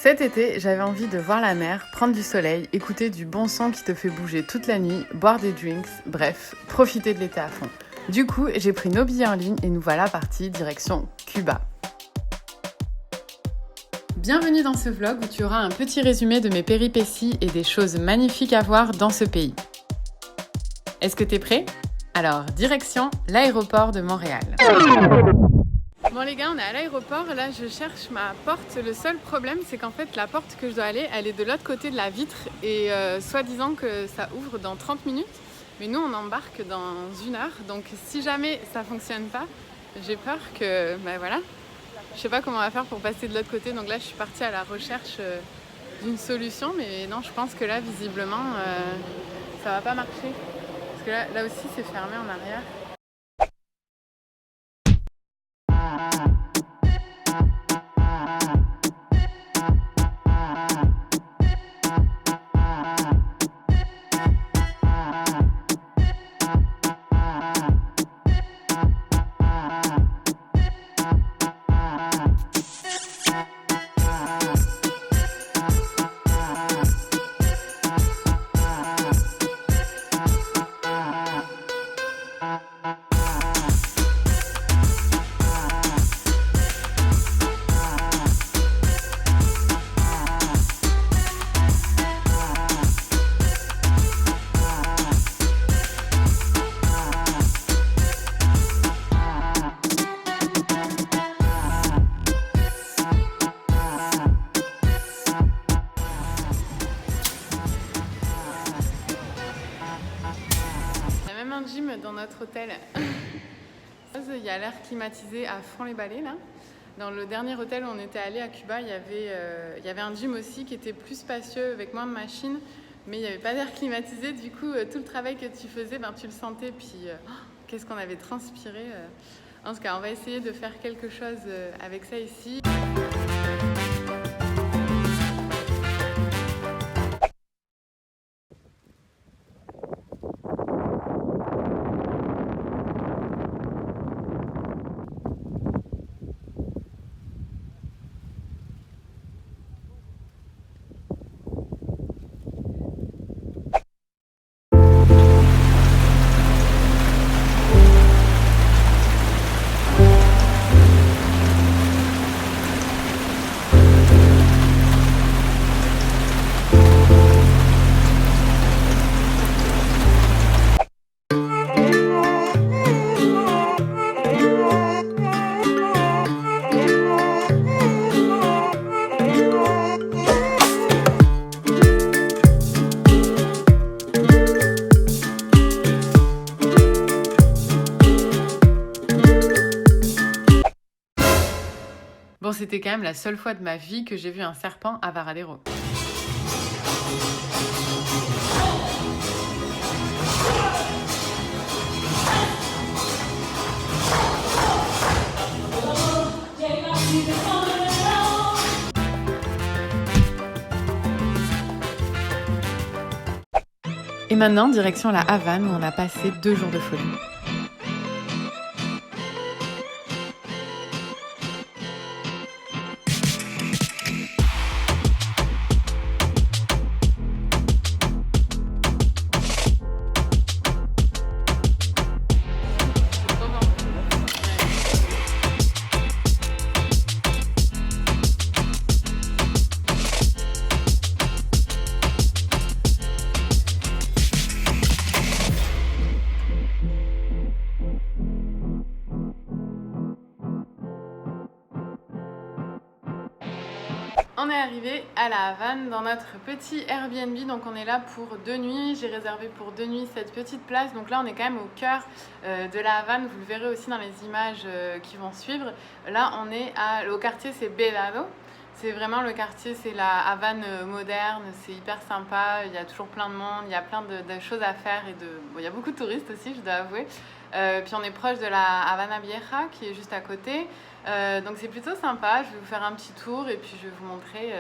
Cet été, j'avais envie de voir la mer, prendre du soleil, écouter du bon son qui te fait bouger toute la nuit, boire des drinks, bref, profiter de l'été à fond. Du coup, j'ai pris nos billets en ligne et nous voilà partis direction Cuba. Bienvenue dans ce vlog où tu auras un petit résumé de mes péripéties et des choses magnifiques à voir dans ce pays. Est-ce que t'es prêt? Alors, direction l'aéroport de Montréal. Bon les gars, on est à l'aéroport, là je cherche ma porte. Le seul problème c'est qu'en fait la porte que je dois aller, elle est de l'autre côté de la vitre et soi-disant que ça ouvre dans 30 minutes. Mais nous on embarque dans 1 heure, donc si jamais ça fonctionne pas, j'ai peur que, voilà, je sais pas comment on va faire pour passer de l'autre côté. Donc là je suis partie à la recherche d'une solution, mais non, je pense que là visiblement ça va pas marcher. Parce que là aussi c'est fermé en arrière. Un gym dans notre hôtel. Il y a l'air climatisé à fond les balais là. Dans le dernier hôtel où on était allé à Cuba, il y avait un gym aussi qui était plus spacieux avec moins de machines, mais il n'y avait pas d'air climatisé. Du coup, tout le travail que tu faisais, tu le sentais. Puis qu'est-ce qu'on avait transpiré. En tout cas, on va essayer de faire quelque chose avec ça ici. Bon, c'était quand même la seule fois de ma vie que j'ai vu un serpent à Varadero. Et maintenant, direction la Havane où on a passé 2 jours de folie. On est arrivé à la Havane dans notre petit Airbnb, donc on est là pour 2 nuits. J'ai réservé pour 2 nuits cette petite place, donc là on est quand même au cœur de la Havane. Vous le verrez aussi dans les images qui vont suivre. Là on est au quartier, c'est Belado. C'est vraiment le quartier, c'est la Havane moderne, c'est hyper sympa, il y a toujours plein de monde, il y a plein de choses à faire et il y a beaucoup de touristes aussi, je dois avouer. Puis on est proche de la Habana Vieja qui est juste à côté. Donc c'est plutôt sympa, je vais vous faire un petit tour et puis je vais vous montrer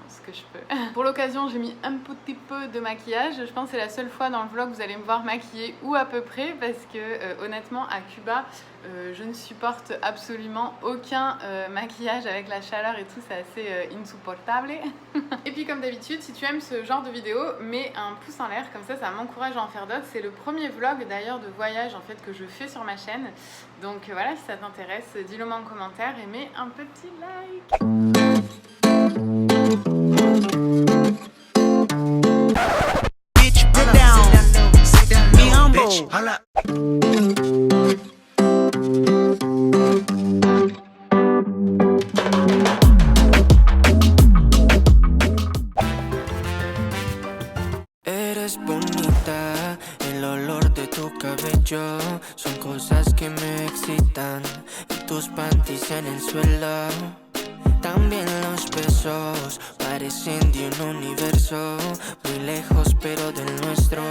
ce que je peux. Pour l'occasion j'ai mis un petit peu de maquillage, je pense que c'est la seule fois dans le vlog que vous allez me voir maquillée ou à peu près parce que honnêtement à Cuba je ne supporte absolument aucun maquillage avec la chaleur et tout, c'est assez insupportable. Et puis comme d'habitude, si tu aimes ce genre de vidéo, mets un pouce en l'air, comme ça m'encourage à en faire d'autres. C'est le premier vlog d'ailleurs de voyage en fait que je fais sur ma chaîne. Donc voilà, si ça t'intéresse, dis-le moi en commentaire et mets un petit like. Bitch, put down. Be humble. Eres bonita, el olor de tu cabello son cosas que me excitan. Y tus panties en el suelo, también los besos parecen de un universo muy lejos pero del nuestro,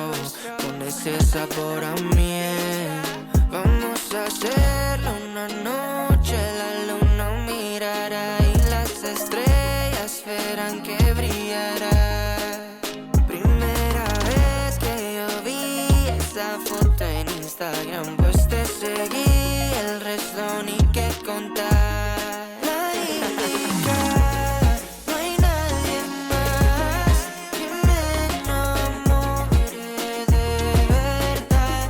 con ese sabor a miel. Vamos a hacerlo una noche, la luna mirará y las estrellas verán que brillará. Foto en Instagram, pues te seguí, el resto ni que contar. La indicada, no hay nadie más que me enamore de verdad.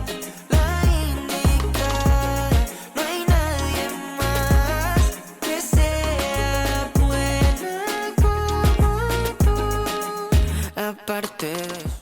La indicada, no hay nadie más que sea buena como tú. Aparte de eso.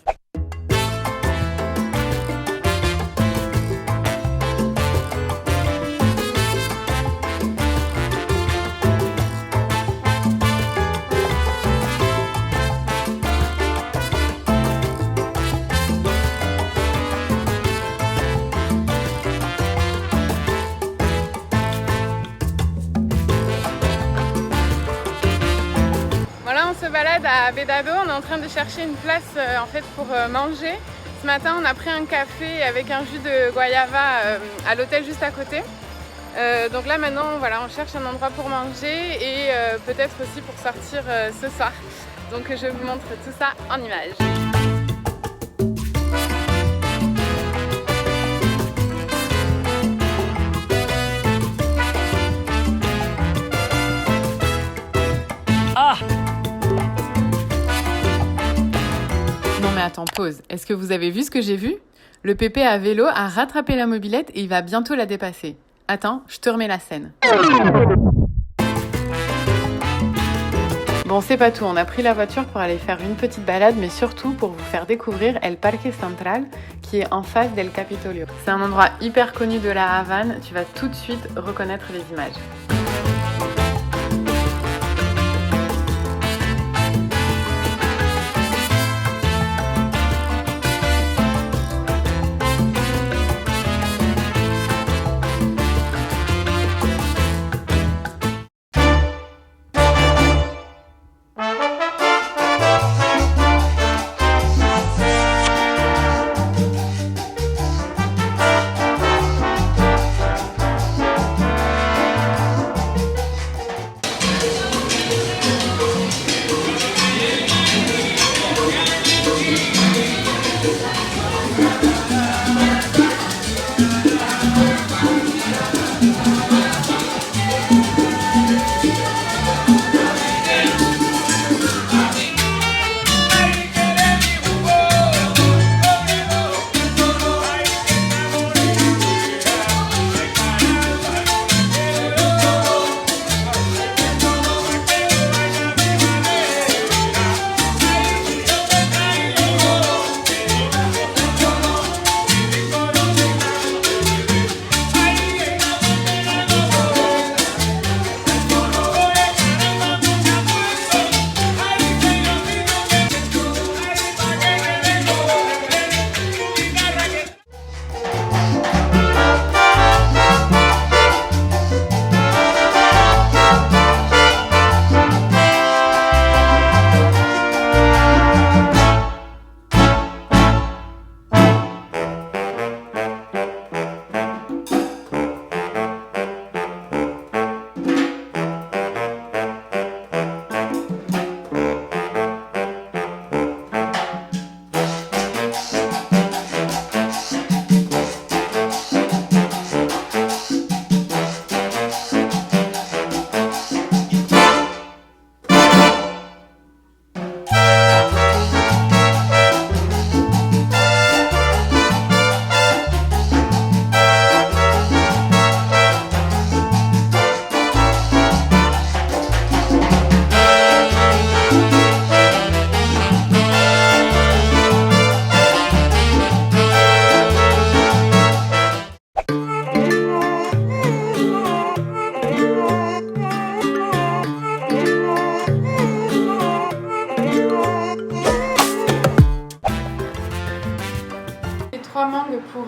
Voilà, on se balade à Vedado, on est en train de chercher une place en fait pour manger. Ce matin on a pris un café avec un jus de guayaba à l'hôtel juste à côté. Donc là maintenant voilà, on cherche un endroit pour manger et peut-être aussi pour sortir ce soir. Donc je vous montre tout ça en images. Non mais attends, pause. Est-ce que vous avez vu ce que j'ai vu? Le pépé à vélo a rattrapé la mobilette et il va bientôt la dépasser. Attends, je te remets la scène. Bon, c'est pas tout. On a pris la voiture pour aller faire une petite balade, mais surtout pour vous faire découvrir El Parque Central, qui est en face d'El Capitolio. C'est un endroit hyper connu de la Havane. Tu vas tout de suite reconnaître les images.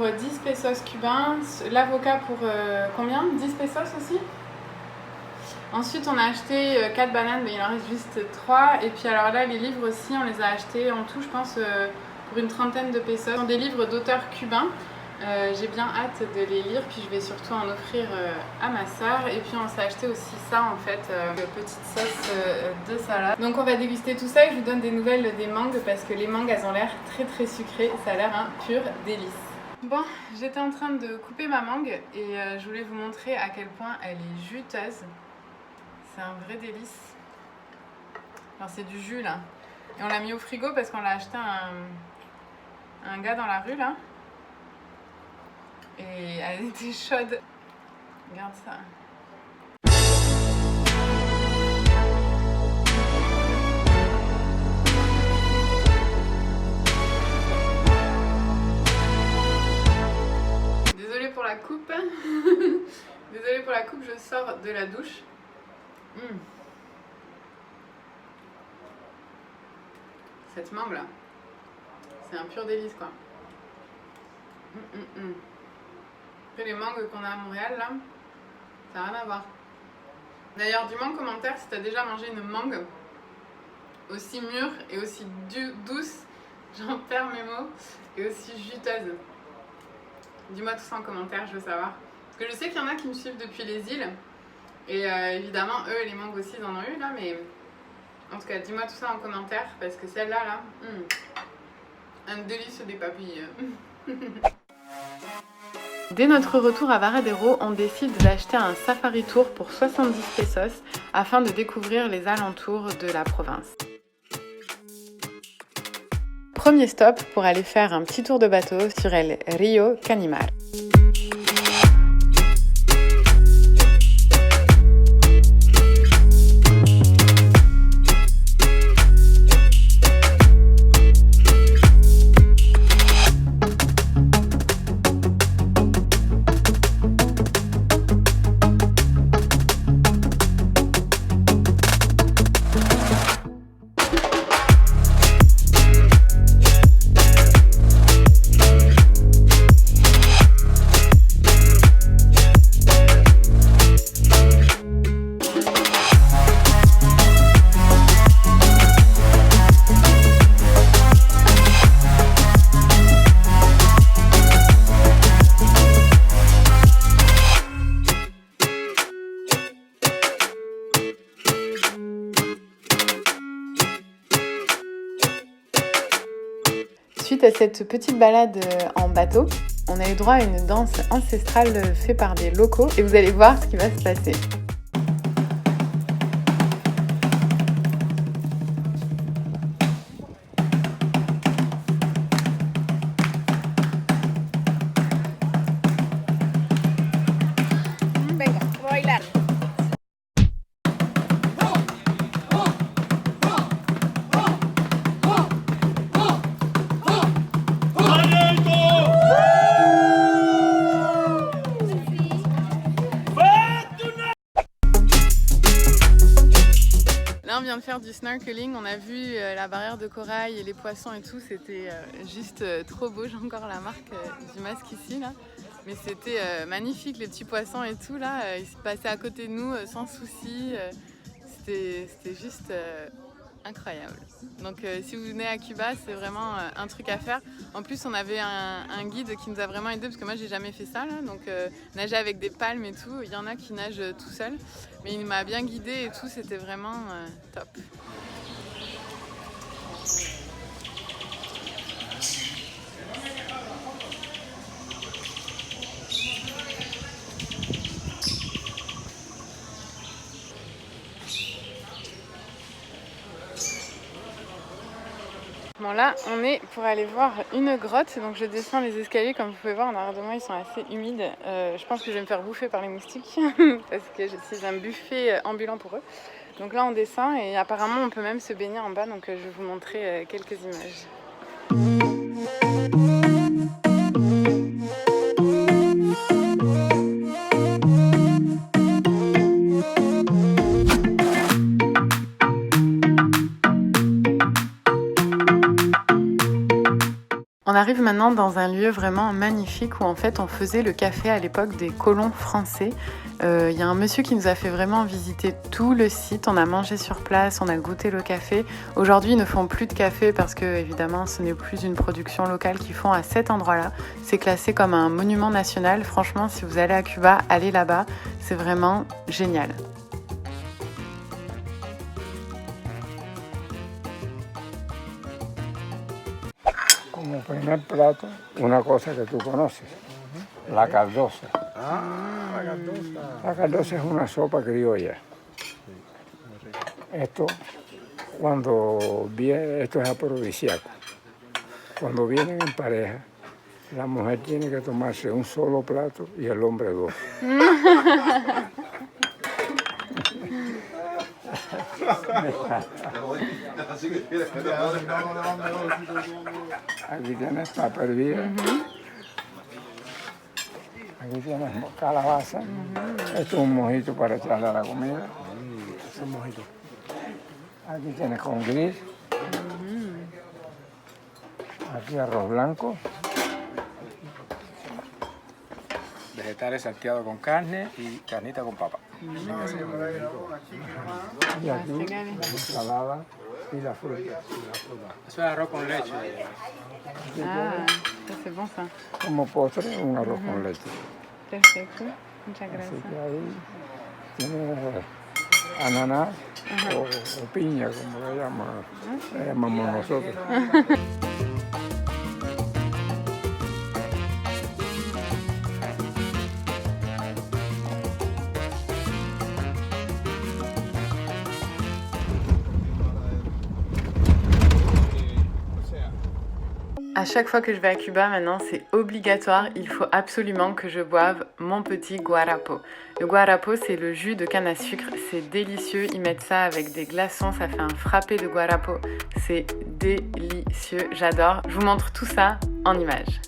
pour 10 pesos cubains. L'avocat pour combien? 10 pesos aussi. Ensuite, on a acheté 4 bananes, mais il en reste juste 3. Et puis alors là, les livres aussi, on les a achetés en tout, je pense, pour une trentaine de pesos. Ce sont des livres d'auteurs cubains. J'ai bien hâte de les lire, puis je vais surtout en offrir à ma soeur. Et puis on s'est acheté aussi ça en fait, petite sauce de salade. Donc on va déguster tout ça et je vous donne des nouvelles des mangues parce que les mangues elles ont l'air très sucrées, ça a l'air un pur délice. Bon, j'étais en train de couper ma mangue et je voulais vous montrer à quel point elle est juteuse. C'est un vrai délice. Alors c'est du jus là. Et on l'a mis au frigo parce qu'on l'a acheté à un gars dans la rue là. Et elle était chaude. Regarde ça. Désolée pour la coupe. Désolée pour la coupe, je sors de la douche. Cette mangue là, c'est un pur délice quoi. Après les mangues qu'on a à Montréal là, ça n'a rien à voir. D'ailleurs, dis-moi en commentaire si tu as déjà mangé une mangue aussi mûre et aussi douce, j'en perds mes mots, et aussi juteuse. Dis-moi tout ça en commentaire, je veux savoir. Parce que je sais qu'il y en a qui me suivent depuis les îles, et évidemment, eux, les mangues aussi, ils en ont eu là, mais en tout cas, dis-moi tout ça en commentaire, parce que celle-là, un délice des papilles. Dès notre retour à Varadero, on décide d'acheter un safari tour pour 70 pesos afin de découvrir les alentours de la province. Premier stop pour aller faire un petit tour de bateau sur el Río Canimar. Suite à cette petite balade en bateau, on a eu droit à une danse ancestrale faite par des locaux et vous allez voir ce qui va se passer. Venga, voy a bailar. Là on vient de faire du snorkeling, on a vu la barrière de corail et les poissons et tout, c'était juste trop beau. J'ai encore la marque du masque ici là, mais c'était magnifique, les petits poissons et tout là, ils se passaient à côté de nous sans souci, c'était juste incroyable. Donc si vous venez à Cuba, c'est vraiment un truc à faire. En plus on avait un guide qui nous a vraiment aidé parce que moi j'ai jamais fait ça là, donc nager avec des palmes et tout, il y en a qui nagent tout seul, mais il m'a bien guidé et tout, c'était vraiment top. Bon là on est pour aller voir une grotte, donc je descends les escaliers comme vous pouvez voir, en arrière de moi ils sont assez humides, je pense que je vais me faire bouffer par les moustiques parce que je suis un buffet ambulant pour eux. Donc là on descend et apparemment on peut même se baigner en bas, donc je vais vous montrer quelques images. On arrive maintenant dans un lieu vraiment magnifique où en fait on faisait le café à l'époque des colons français. Il y a un monsieur qui nous a fait vraiment visiter tout le site, on a mangé sur place, on a goûté le café. Aujourd'hui ils ne font plus de café parce que évidemment ce n'est plus une production locale qu'ils font à cet endroit-là. C'est classé comme un monument national. Franchement si vous allez à Cuba, allez là-bas, c'est vraiment génial. Como primer plato, una cosa que tú conoces, la caldosa. Ah, la caldosa. La caldosa es una sopa criolla. Esto, esto es afrodisíaco. Cuando vienen en pareja, la mujer tiene que tomarse un solo plato y el hombre dos. Aquí tienes papa hervida. Aquí tienes calabaza. Esto es un mojito para echarle a la comida. Es un mojito. Aquí tienes con gris. Aquí arroz blanco. Vegetales salteados con carne y carnita con papa. Y aquí la ensalada y la fruta. Eso es arroz con leche. Ah, c'est bon ça. Como postre, un arroz con leche. Perfecto, muchas Así gracias. que ahí tienes ananá o piña, como le llamamos nosotros. À chaque fois que je vais à Cuba, maintenant, c'est obligatoire. Il faut absolument que je boive mon petit guarapo. Le guarapo, c'est le jus de canne à sucre. C'est délicieux. Ils mettent ça avec des glaçons. Ça fait un frappé de guarapo. C'est délicieux. J'adore. Je vous montre tout ça en images.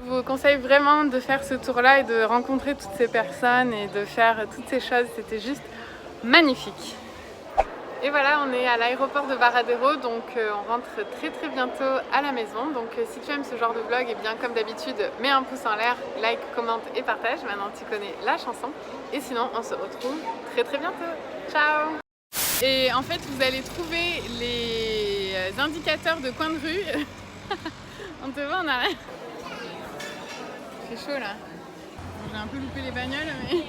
Je vous conseille vraiment de faire ce tour-là et de rencontrer toutes ces personnes et de faire toutes ces choses. C'était juste magnifique. Et voilà, on est à l'aéroport de Varadero, donc on rentre très bientôt à la maison. Donc si tu aimes ce genre de vlog, et bien comme d'habitude, mets un pouce en l'air, like, commente et partage. Maintenant tu connais la chanson. Et sinon, on se retrouve très bientôt. Ciao! Et en fait, vous allez trouver les indicateurs de coin de rue. On te voit en arrière. Il fait chaud là. J'ai un peu loupé les bagnoles mais...